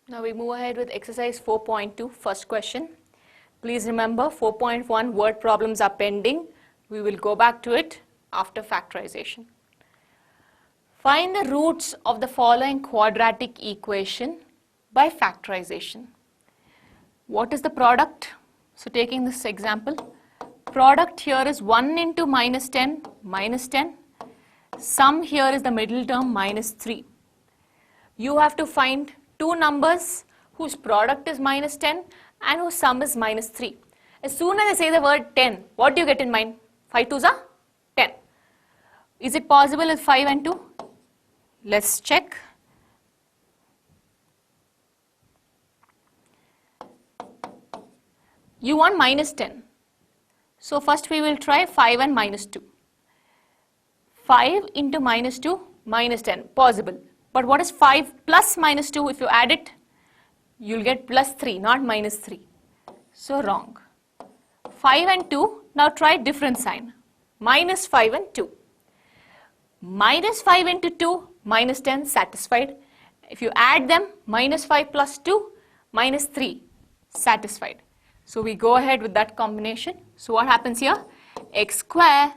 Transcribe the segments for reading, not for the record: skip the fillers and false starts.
Now we move ahead with exercise 4.2, first question. Please remember 4.1 word problems are pending. We will go back to it after factorization. Find the roots of the following quadratic equation by factorization. What is the product? So taking this example, product here is 1 into minus 10, minus 10. Sum here is the middle term, minus 3. You have to find two numbers whose product is minus 10 and whose sum is minus 3. As soon as I say the word 10, what do you get in mind? 5 2s are 10. Is it possible with 5 and 2? Let's check. You want minus 10. So first we will try 5 and minus 2. 5 into minus 2, minus 10, possible. But what is 5 plus minus 2? If you add it, you'll get plus 3, not minus 3. So wrong. 5 and 2, now try different sign. Minus 5 and 2. Minus 5 into 2, minus 10, satisfied. If you add them, minus 5 plus 2, minus 3, satisfied. So we go ahead with that combination. So what happens here? X square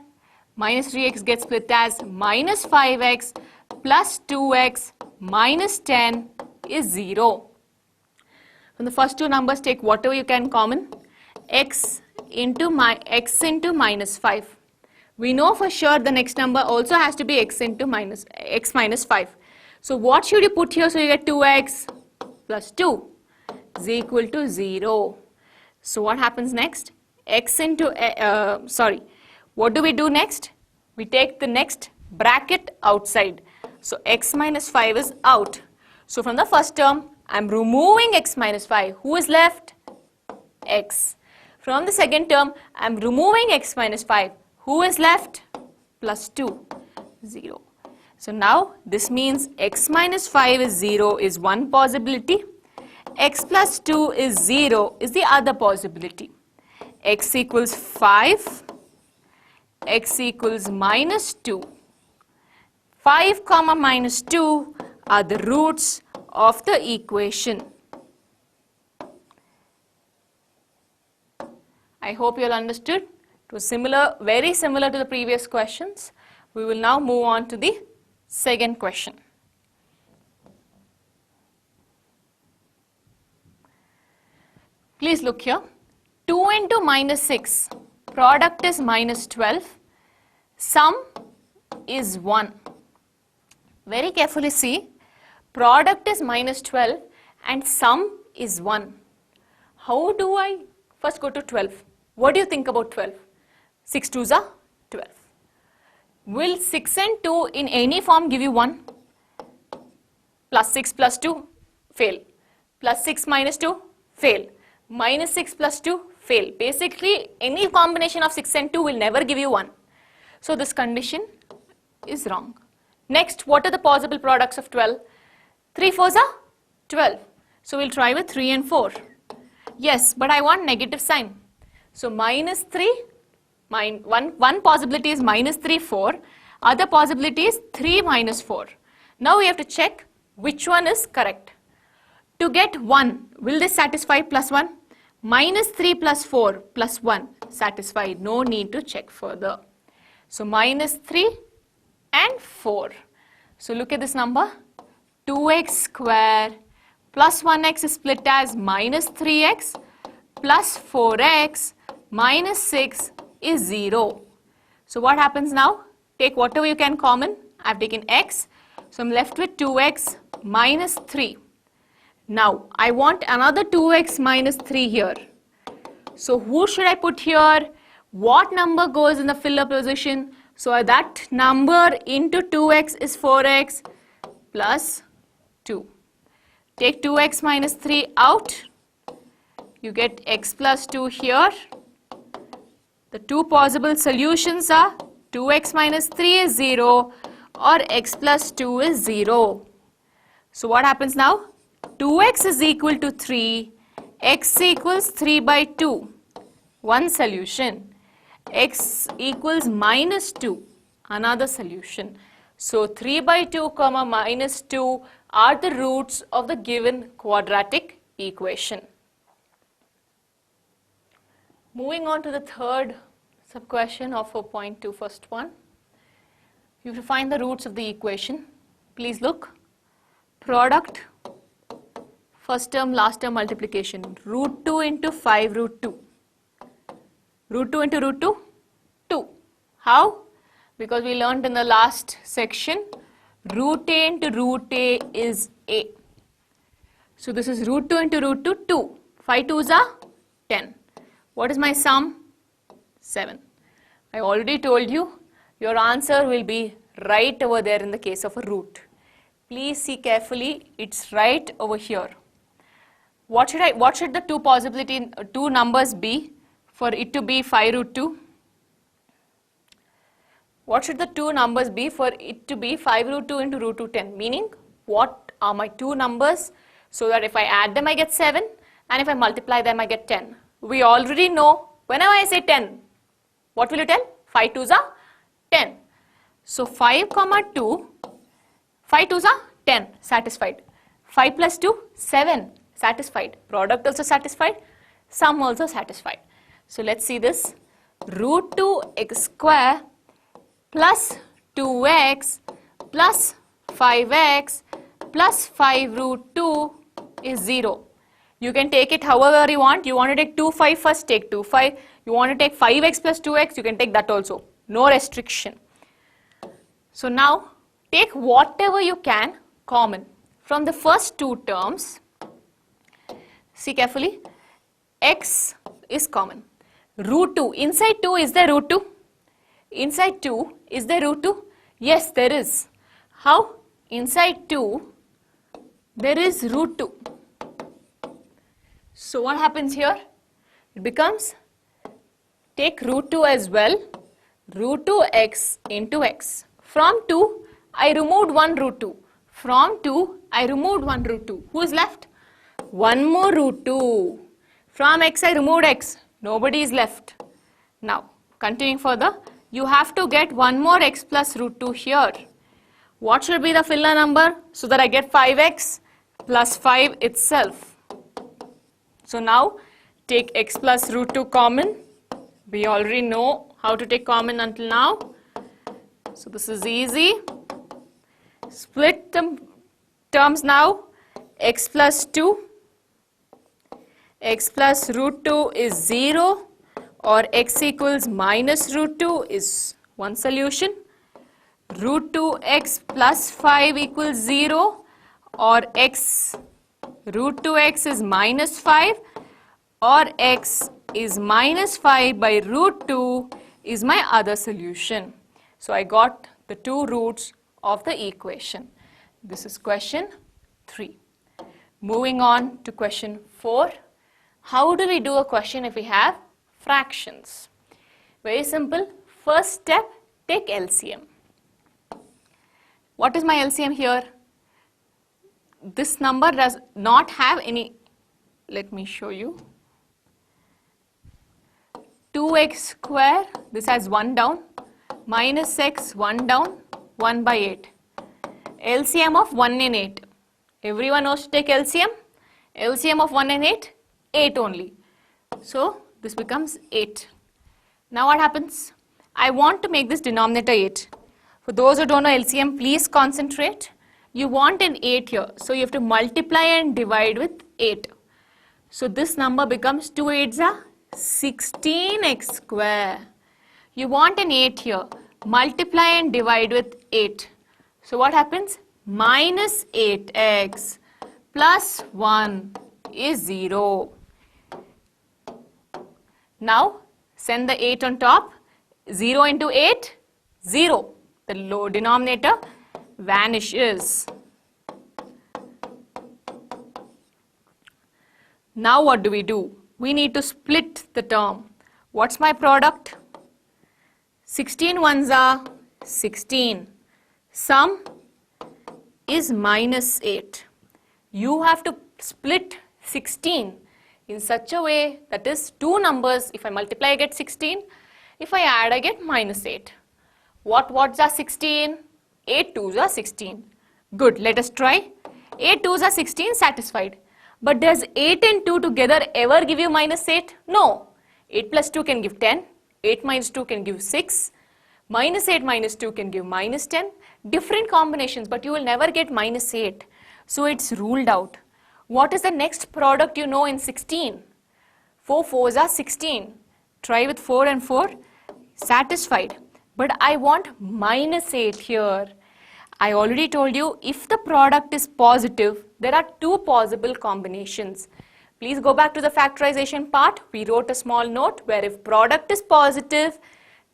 minus 3x gets split as minus 5x plus 2x minus 10 is 0. From the first two numbers, take whatever you can common. X into minus 5. We know for sure the next number also has to be x minus 5. So what should you put here so you get 2x plus 2 is equal to 0. So what happens next? What do we do next? We take the next bracket outside. So x minus 5 is out. So from the first term, I'm removing x minus 5. Who is left? X. From the second term, I'm removing x minus 5. Who is left? Plus 2, 0. So now this means x minus 5 is 0 is one possibility. X plus 2 is 0 is the other possibility. X equals 5. X equals minus 2. 5 comma minus 2 are the roots of the equation. I hope you all understood. It was similar, very similar to the previous questions. We will now move on to the second question. Please look here. 2 into minus 6. Product is minus 12. Sum is 1. Very carefully see. Product is minus 12 and sum is 1. How do I first go to 12? What do you think about 12? 6 2s are 12. Will 6 and 2 in any form give you 1? Plus 6 plus 2, fail. Plus 6 minus 2, fail. Minus 6 plus 2, fail. Basically, any combination of 6 and 2 will never give you 1. So this condition is wrong. Next, what are the possible products of 12? 3 4s are 12. So we'll try with 3 and 4. Yes, but I want negative sign. So minus 3, one possibility is minus 3, 4. Other possibility is 3 minus 4. Now we have to check which one is correct. To get 1, will this satisfy plus 1? Minus 3 plus 4 plus 1 satisfied. No need to check further. So minus 3 and 4. So look at this number. 2x square plus 1x is split as minus 3x plus 4x minus 6 is 0. So what happens now? Take whatever you can common. I have taken x. So I'm left with 2x minus 3. Now I want another 2x minus 3 here. So who should I put here? What number goes in the filler position? So that number into 2x is 4x plus 2. Take 2x minus 3 out. You get x plus 2 here. The two possible solutions are 2x minus 3 is 0 or x plus 2 is 0. So what happens now? 2x is equal to 3. X equals 3 by 2. One solution. X equals minus 2. Another solution. So 3 by 2 comma minus 2 are the roots of the given quadratic equation. Moving on to the third sub-question of 4.2, first one. You have to find the roots of the equation. Please look. Product, first term, last term multiplication. Root 2 into 5 root 2. Root 2 into root 2? 2. How? Because we learned in the last section, root a into root a is a. So this is root 2 into root 2, 2. 5 2s are 10. What is my sum? 7. I already told you, your answer will be right over there in the case of a root. Please see carefully, it's right over here. What should the two numbers be for it to be 5 root 2? What should the two numbers be for it to be 5 root 2 into root 2 10? Meaning, what are my two numbers so that if I add them I get 7 and if I multiply them I get 10. We already know, whenever I say 10, what will you tell? 5 2s are 10. So 5 comma 2, 5 2s are 10, satisfied. 5 plus 2, 7, satisfied. Product also satisfied, sum also satisfied. So let's see this. Root 2x square plus 2x plus 5x plus 5 root 2 is 0. You can take it however you want. You want to take 2 5 first, take 2 5. You want to take 5x plus 2x, you can take that also. No restriction. So now take whatever you can common. From the first two terms, see carefully, x is common. Root 2, inside 2 is there root 2? Inside 2, is there root 2? Yes, there is. How? Inside 2, there is root 2. So what happens here? It becomes, take root 2 as well, root 2x into x. From 2, I removed 1 root 2. From 2, I removed 1 root 2. Who is left? 1 more root 2. From x, I removed x. Nobody is left. Now, continuing further, you have to get 1 more x plus root 2 here. What should be the filler number so that I get 5x plus 5 itself? So now, take x plus root 2 common. We already know how to take common until now. So this is easy. Split the terms now. X plus 2. X plus root 2 is 0 or x equals minus root 2 is one solution. Root 2x plus 5 equals 0 or x root 2x is minus 5 or x is minus 5 by root 2 is my other solution. So I got the two roots of the equation. This is question 3. Moving on to question 4. How do we do a question if we have fractions? Very simple. First step, take LCM. What is my LCM here? This number does not have any, let me show you. 2x square, this has 1 down, minus x 1 down, 1 by 8. LCM of 1 and 8. Everyone knows to take LCM? LCM of 1 and 8? 8 only. So this becomes 8. Now what happens? I want to make this denominator 8. For those who don't know LCM, please concentrate. You want an 8 here. So you have to multiply and divide with 8. So this number becomes 2 8s are 16x square. You want an 8 here. Multiply and divide with 8. So what happens? Minus 8x plus 1 is 0. Now send the 8 on top. 0 into 8, 0. The low denominator vanishes. Now what do? We need to split the term. What's my product? 16 ones are 16. Sum is minus 8. You have to split 16 in such a way that is two numbers. If I multiply, I get 16. If I add, I get minus 8. What are 16? 8 2s are 16. Good, let us try. 8 2s are 16, satisfied. But does 8 and 2 together ever give you minus 8? No. 8 plus 2 can give 10. 8 minus 2 can give 6. Minus 8 minus 2 can give minus 10. Different combinations, but you will never get minus 8. So it's ruled out. What is the next product you know in 16? 4 4s are 16. Try with 4 and 4. Satisfied. But I want minus 8 here. I already told you, if the product is positive, there are two possible combinations. Please go back to the factorization part. We wrote a small note where if product is positive,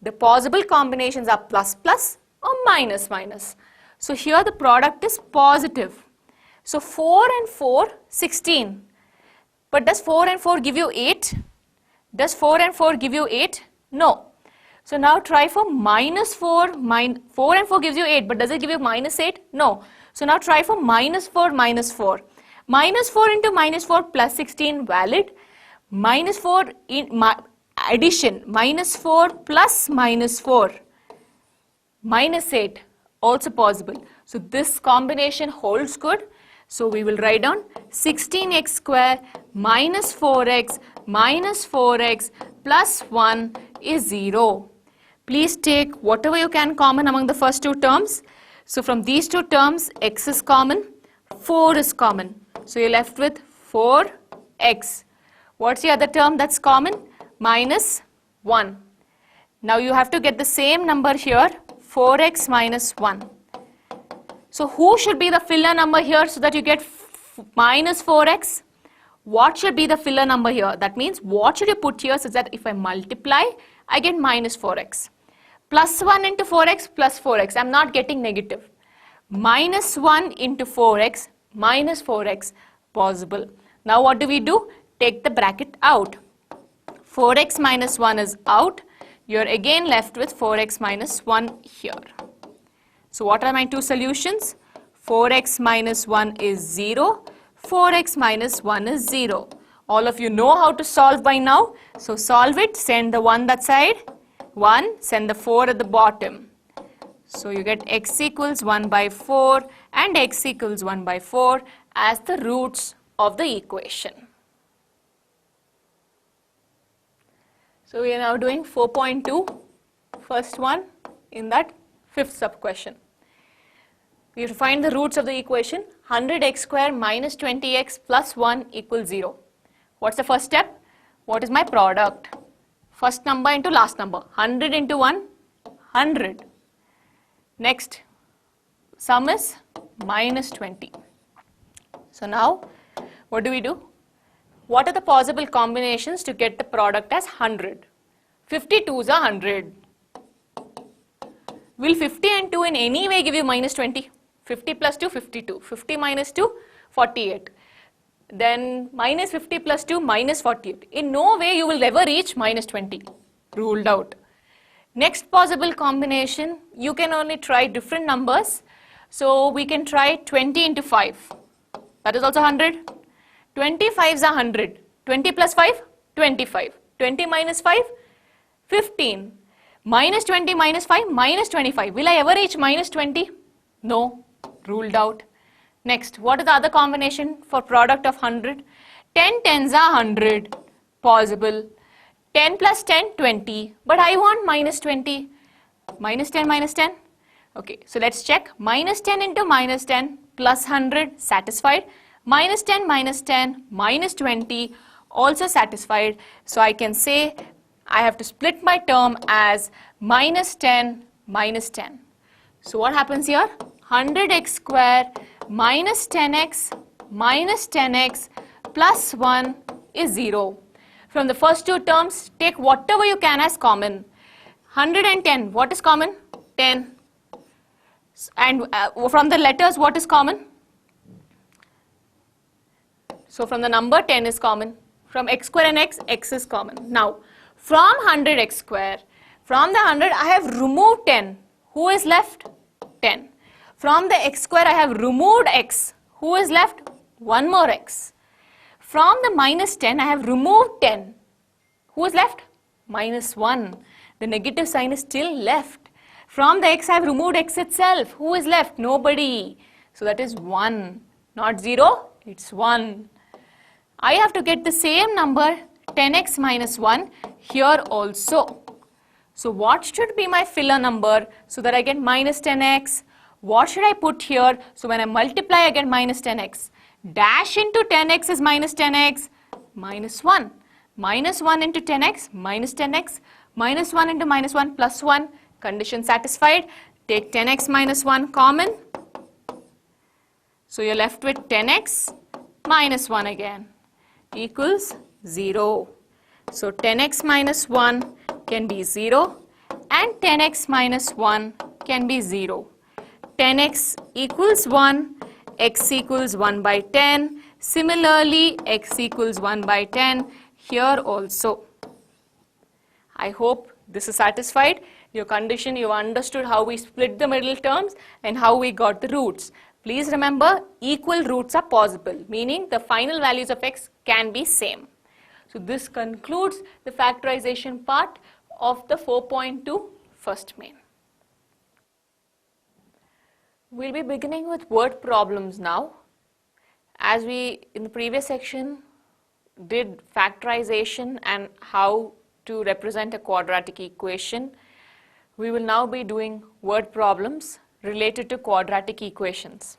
the possible combinations are plus plus or minus minus. So here the product is positive. So 4 and 4, 16. But does 4 and 4 give you 8? Does 4 and 4 give you 8? No. So now try for minus 4. 4 and 4 gives you 8, but does it give you minus 8? No. So now try for minus 4, minus 4. Minus 4 into minus 4 plus 16, valid. Minus 4 in addition, minus 4 plus minus 4. Minus 8, also possible. So this combination holds good. So we will write down 16x square minus 4x plus 1 is 0. Please take whatever you can common among the first two terms. So from these two terms, x is common, 4 is common. So you're left with 4x. What's the other term that's common? Minus 1. Now you have to get the same number here, 4x minus 1. So who should be the filler number here so that you get minus 4x? What should be the filler number here? That means what should you put here so that if I multiply, I get minus 4x. Plus 1 into 4x plus 4x. I'm not getting negative. Minus 1 into 4x minus 4x, possible. Now what do? Take the bracket out. 4x minus 1 is out. You're again left with 4x minus 1 here. So what are my two solutions? 4x minus 1 is 0. 4x minus 1 is 0. All of you know how to solve by now. So solve it. Send the 1 that side. 1. Send the 4 at the bottom. So you get x equals 1 by 4 and x equals 1 by 4 as the roots of the equation. So we are now doing 4.2, first one in that fifth sub question. We have to find the roots of the equation. 100x square minus 20x plus 1 equals 0. What's the first step? What is my product? First number into last number. 100 into 1, 100. Next, sum is minus 20. So now, what do? What are the possible combinations to get the product as 100? 52s are 100. Will 50 and 2 in any way give you minus 20? 50 plus 2, 52. 50 minus 2, 48. Then minus 50 plus 2, minus 48. In no way you will ever reach minus 20. Ruled out. Next possible combination, you can only try different numbers. So we can try 20 into 5. That is also 100. 25s are 100. 20 plus 5, 25. 20 minus 5, 15. Minus 20 minus 5, minus 25. Will I ever reach minus 20? No. Ruled out. Next, what is the other combination for product of 100? 10 tens are 100. Possible. 10 plus 10, 20. But I want minus 20. Minus 10, minus 10. Okay, so let's check. Minus 10 into minus 10 plus 100, satisfied. Minus 10, minus 20, also satisfied. So I can say I have to split my term as minus 10, minus 10. So what happens here? 100x square minus 10x plus 1 is 0. From the first two terms, take whatever you can as common. 110, what is common? 10. And from the letters, what is common? So from the number, 10 is common. From x square and x is common. Now, from 100x square, from the 100, I have removed 10. Who is left? 10. From the x square, I have removed x. Who is left? One more x. From the minus 10, I have removed 10. Who is left? Minus 1. The negative sign is still left. From the x, I have removed x itself. Who is left? Nobody. So that is 1. Not 0, it's 1. I have to get the same number 10x minus 1 here also. So what should be my filler number so that I get minus 10x? What should I put here? So when I multiply, I get minus 10x. Dash into 10x is minus 10x, minus 1. Minus 1 into 10x, minus 10x. Minus 1 into minus 1 plus 1. Condition satisfied. Take 10x minus 1 common. So you're left with 10x minus 1 again equals 0. So 10x minus 1 can be 0 and 10x minus 1 can be 0. 10x equals 1, x equals 1 by 10. Similarly, x equals 1 by 10 here also. I hope this is satisfied. Your condition, you understood how we split the middle terms and how we got the roots. Please remember, equal roots are possible, meaning the final values of x can be same. So this concludes the factorization part of the 4.2 first main. We'll be beginning with word problems now. As we in the previous section did factorization and how to represent a quadratic equation, we will now be doing word problems related to quadratic equations.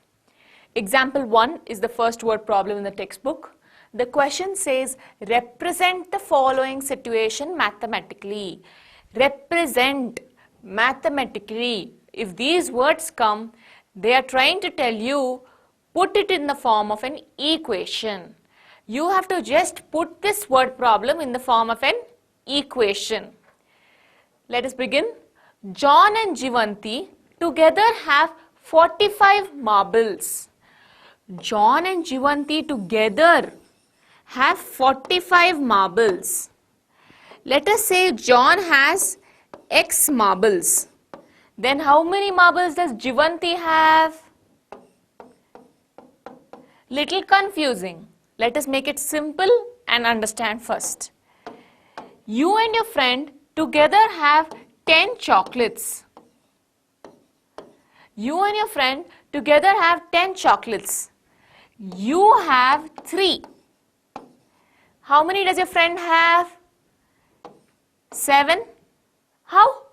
Example 1 is the first word problem in the textbook. The question says, represent the following situation mathematically. Represent mathematically. If these words come, they are trying to tell you, put it in the form of an equation. You have to just put this word problem in the form of an equation. Let us begin. John and Jivanti together have 45 marbles. John and Jivanti together have 45 marbles. Let us say John has X marbles. Then how many marbles does Jivanti have? Little confusing. Let us make it simple and understand first. You and your friend together have 10 chocolates. You and your friend together have 10 chocolates. You have 3. How many does your friend have? 7. How?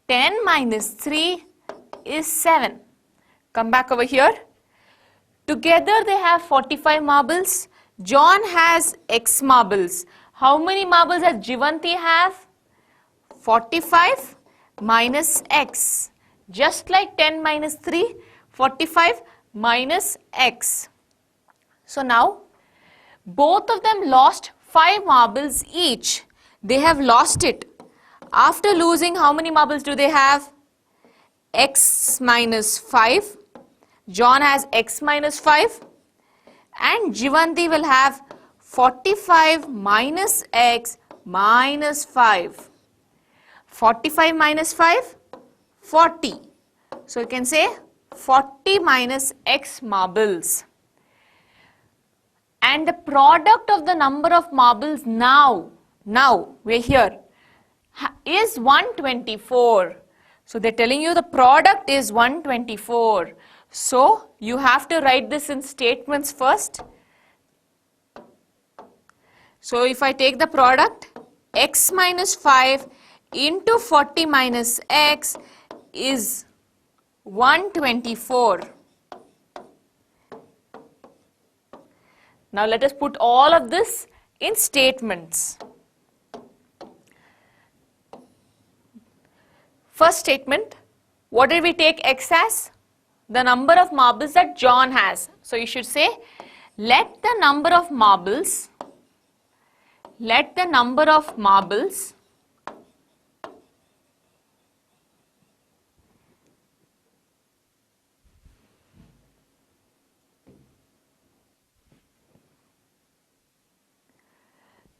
10 minus 3 is 7. Come back over here. Together they have 45 marbles. John has X marbles. How many marbles does Jivanti have? 45 minus X. Just like 10 minus 3, 45 minus X. So now, both of them lost 5 marbles each. They have lost it. After losing, how many marbles do they have? X minus 5. John has X minus 5. And Jivanti will have 45 minus X minus 5. 45 minus 5? 40. So you can say 40 minus X marbles. And the product of the number of marbles now we're here, is 124. So they're telling you the product is 124. So you have to write this in statements first. So if I take the product, X minus 5 into 40 minus X is 124. Now let us put all of this in statements. First statement, what did we take X as? The number of marbles that John has. So you should say, let the number of marbles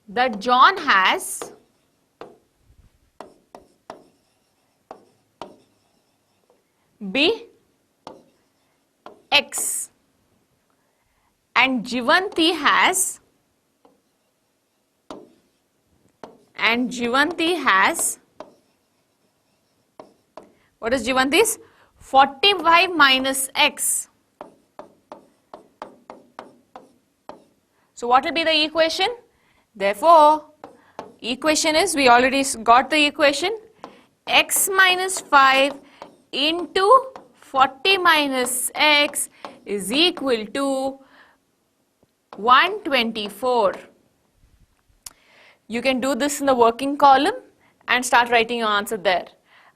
that John has be X and Jivanti has what is Jivanti's? 45 minus X. So what will be the equation? Therefore, equation is, we already got the equation, x minus 5 into 40 minus x is equal to 124. You can do this in the working column and start writing your answer there.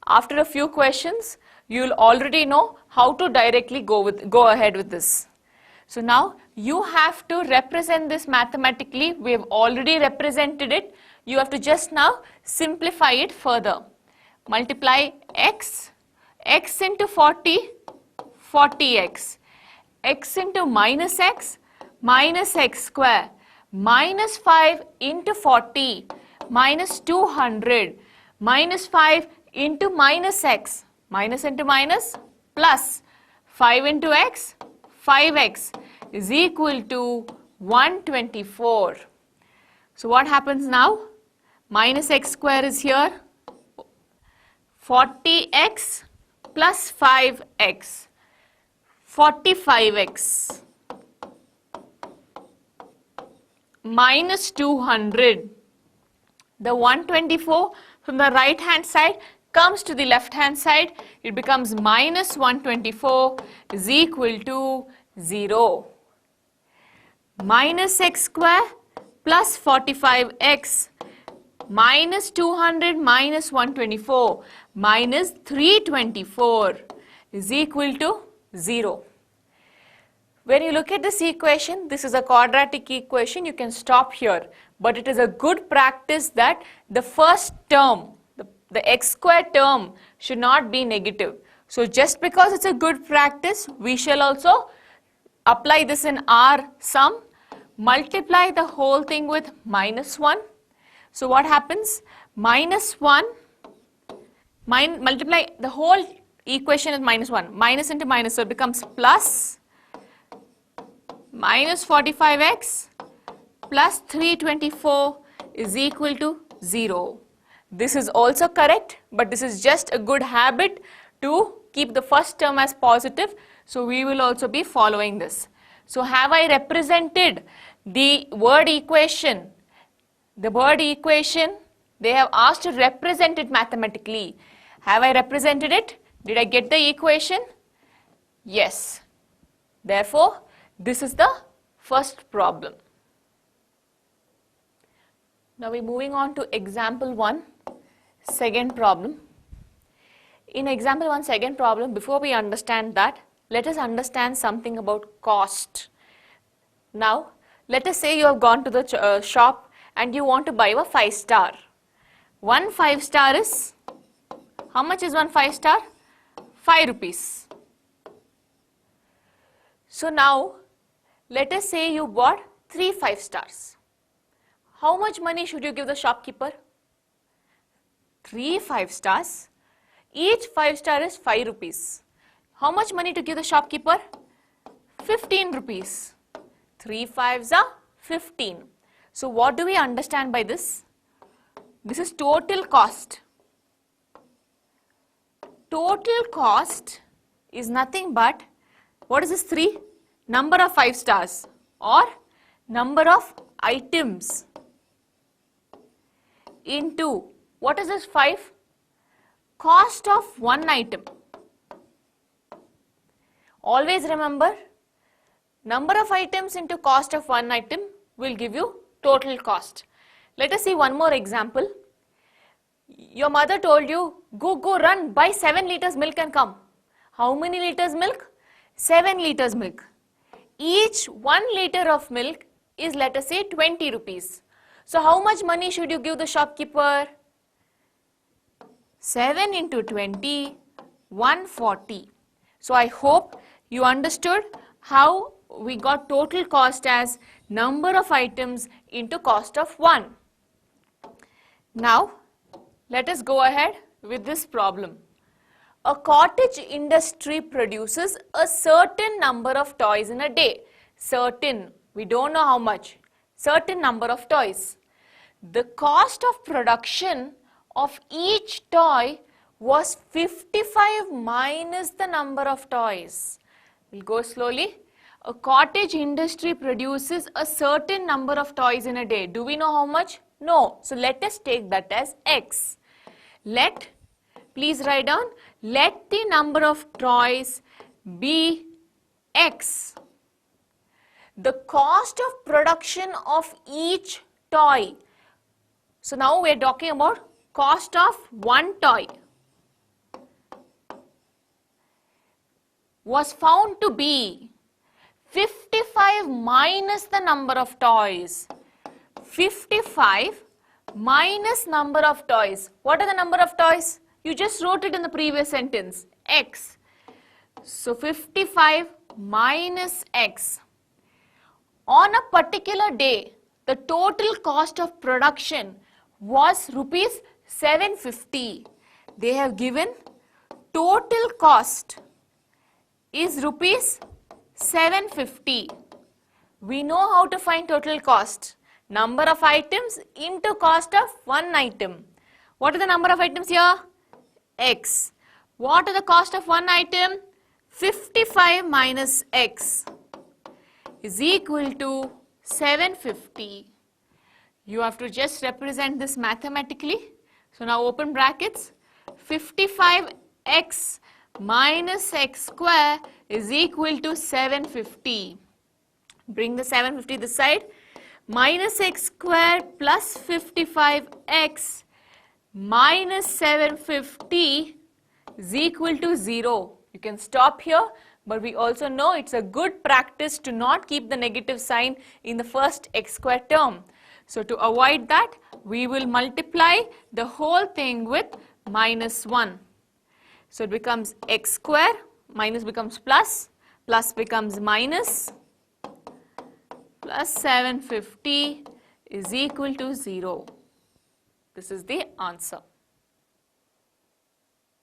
After a few questions, you will already know how to directly go ahead with this. So now you have to represent this mathematically. We have already represented it. You have to just now simplify it further. Multiply x into 40, 40x. X into minus x square. Minus 5 into 40, minus 200. Minus 5 into minus x. Minus into minus, plus 5 into x, 5x is equal to 124. So what happens now? Minus x square is here. 40x plus 5x. 45x. Minus 200. The 124 from the right hand side comes to the left hand side. It becomes minus 124 is equal to 0. Minus x square plus 45x minus 200 minus 124 minus 324 is equal to 0. When you look at this equation, this is a quadratic equation. You can stop here. But it is a good practice that the first term, the x square term, should not be negative. So just because it's a good practice, we shall also apply this in our sum. Multiply the whole thing with minus 1. So what happens? Minus 1, multiply the whole equation with minus 1. Minus into minus, so it becomes plus minus 45x plus 324 is equal to 0. This is also correct, but this is just a good habit to keep the first term as positive. So we will also be following this. So have I represented the word equation? The word equation, they have asked to represent it mathematically. Have I represented it? Did I get the equation? Yes. Therefore, this is the first problem. Now we're moving on to example 1, second problem. In example 1, second problem, before we understand that, let us understand something about cost. Now, let us say you have gone to the shop and you want to buy a 5-star. One 5-star is, how much is one 5-star? 5 rupees. So now, let us say you bought 3 5-stars. How much money should you give the shopkeeper? 3 5-stars. Each 5-star is 5 rupees. How much money to give the shopkeeper? 15 rupees. 3 5s are 15. So what do we understand by this? This is total cost. Total cost is nothing but, what is this 3? Number of 5-stars or number of items into, what is this 5? Cost of one item. Always remember, number of items into cost of one item will give you total cost. Let us see one more example. Your mother told you, go run, buy 7 liters milk and come. How many liters milk? 7 liters milk. Each 1 liter of milk is, let us say, 20 rupees. So how much money should you give the shopkeeper? 7 into 20, 140. So I hope you understood how we got total cost as number of items into cost of 1. Now, let us go ahead with this problem. A cottage industry produces a certain number of toys in a day. Certain, we don't know how much. Certain number of toys. The cost of production of each toy was 55 minus the number of toys. We'll go slowly. A cottage industry produces a certain number of toys in a day. Do we know how much? No. So let us take that as X. Please write down, let the number of toys be X. The cost of production of each toy. So now we are talking about cost of one toy. Was found to be 55 minus the number of toys. 55 minus number of toys. What are the number of toys? You just wrote it in the previous sentence, X. So 55 minus X. On a particular day, the total cost of production was rupees 750. They have given total cost is rupees 750. We know how to find total cost. Number of items into cost of one item. What are the number of items here? X. What are the cost of one item? 55 minus X is equal to 750. You have to just represent this mathematically. So now open brackets. 55x minus x square is equal to 750. Bring the 750 this side. Minus x square plus 55x minus 750 is equal to 0. You can stop here, but we also know it's a good practice to not keep the negative sign in the first x square term. So to avoid that, we will multiply the whole thing with minus 1. So it becomes x square, minus becomes plus, plus becomes minus, plus 750 is equal to 0. This is the answer.